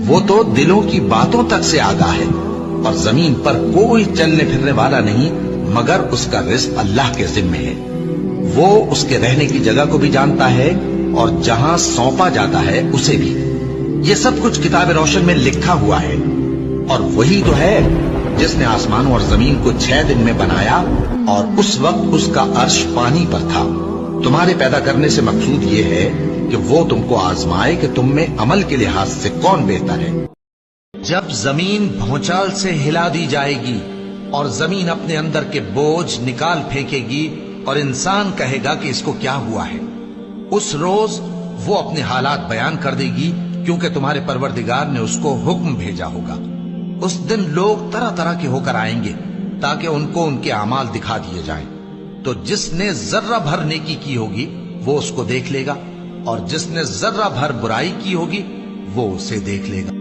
وہ تو دلوں کی باتوں تک سے آگاہ ہے، اور زمین پر کوئی چلنے پھرنے والا نہیں مگر اس کا رزق اللہ کے ذمے ہے۔ وہ اس کے رہنے کی جگہ کو بھی جانتا ہے اور جہاں سونپا جاتا ہے اسے بھی۔ یہ سب کچھ کتاب روشن میں لکھا ہوا ہے۔ اور وہی تو ہے جس نے آسمانوں اور زمین کو 6 دن میں بنایا، اور اس وقت اس کا عرش پانی پر تھا۔ تمہارے پیدا کرنے سے مقصود یہ ہے کہ وہ تم کو آزمائے کہ تم میں عمل کے لحاظ سے کون بہتر ہے۔ جب زمین بھونچال سے ہلا دی جائے گی اور زمین اپنے اندر کے بوجھ نکال پھینکے گی اور انسان کہے گا کہ اس کو کیا ہوا ہے، اس روز وہ اپنے حالات بیان کر دے گی، کیونکہ تمہارے پروردگار نے اس کو حکم بھیجا ہوگا۔ اس دن لوگ طرح طرح کے ہو کر آئیں گے تاکہ ان کو ان کے اعمال دکھا دیے جائیں۔ تو جس نے ذرہ بھر نیکی کی ہوگی وہ اس کو دیکھ لے گا، اور جس نے ذرہ بھر برائی کی ہوگی وہ اسے دیکھ لے گا۔